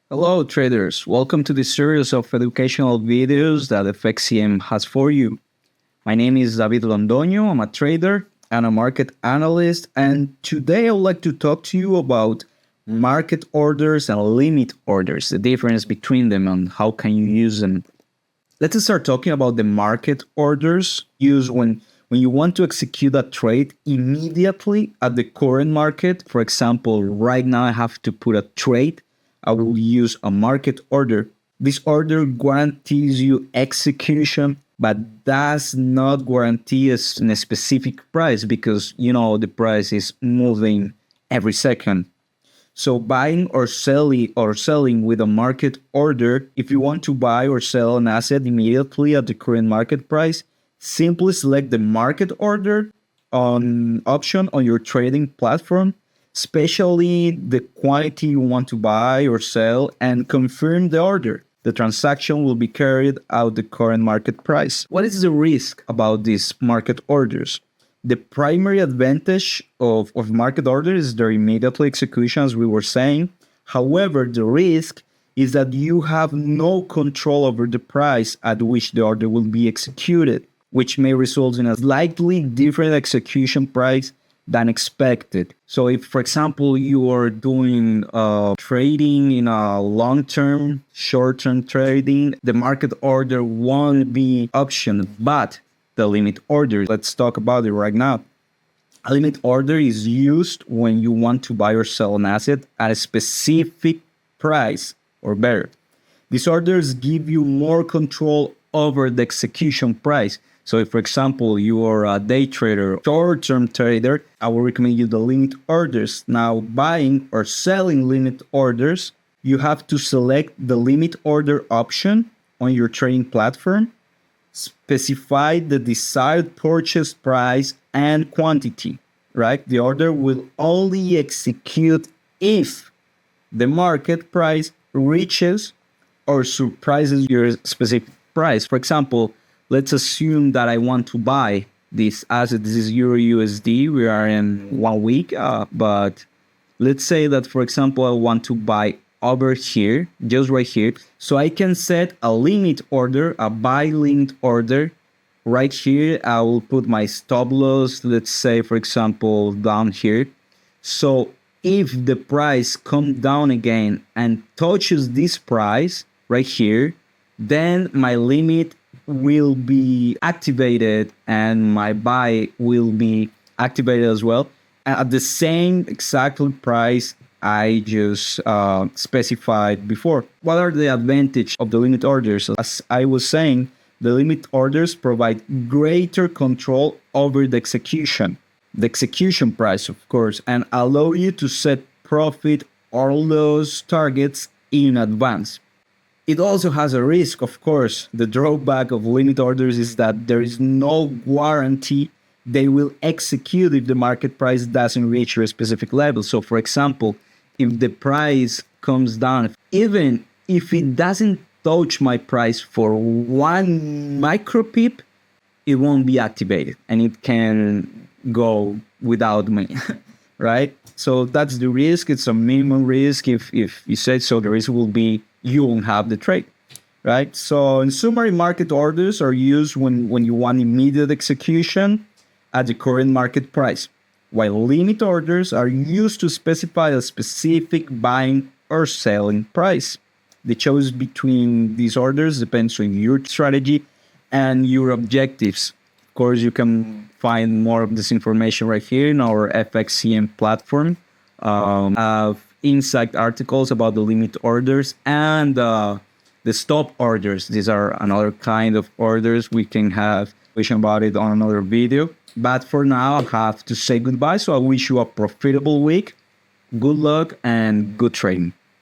Hello, traders. Welcome to this series of educational videos that FXCM has for you. My name is David Londoño. I'm a trader and a market analyst. And today I would like to talk to you about market orders and limit orders, the difference between them and how can you use them. Let's start talking about the market orders used when you want to execute a trade immediately at the current market. For example, right now I have to put a trade. I will use a market order. This order guarantees you execution, but does not guarantee a specific price because, the price is moving every second. So buying or selling with a market order, if you want to buy or sell an asset immediately at the current market price, simply select the market order option on your trading platform, especially the quantity you want to buy or sell, and confirm the order. The transaction will be carried out the current market price. What is the risk about these market orders? The primary advantage of market orders is their immediate execution, as we were saying. However, the risk is that you have no control over the price at which the order will be executed, which may result in a slightly different execution price than expected. So if, for example, you are doing trading in a long-term, short-term trading, the market order won't be option, but the limit order. Let's talk about it right now. A limit order is used when you want to buy or sell an asset at a specific price or better. These orders give you more control over the execution price. So if, for example, you are a day trader, short-term trader, I will recommend you the limit orders. Now, buying or selling limit orders, you have to select the limit order option on your trading platform, specify the desired purchase price and quantity, right? The order will only execute if the market price reaches or surprises your specific price. For example, let's assume that I want to buy this asset. This is Euro USD. We are in 1 week, but let's say that, for example, I want to buy over here, just right here. So I can set a limit order, a buy limit order right here. I will put my stop loss, let's say, for example, down here. So if the price comes down again and touches this price right here, then my limit will be activated and my buy will be activated as well at the same exact price I just specified before. What are the advantages of the limit orders? As I was saying, the limit orders provide greater control over the execution price, of course, and allow you to set profit or loss targets in advance. It also has a risk, of course. The drawback of limit orders is that there is no guarantee they will execute if the market price doesn't reach a specific level. So, for example, if the price comes down, even if it doesn't touch my price for 1 micro pip, it won't be activated and it can go without me, right? So that's the risk. It's a minimum risk. If you say so, the risk will be you won't have the trade, right? So in summary, market orders are used when you want immediate execution at the current market price, while limit orders are used to specify a specific buying or selling price. The choice between these orders depends on your strategy and your objectives. Of course, you can find more of this information right here in our FXCM platform. Have insight articles about the limit orders and the stop orders. These are another kind of orders. We can have information about it on another video. But for now, I have to say goodbye. So I wish you a profitable week. Good luck and good trading.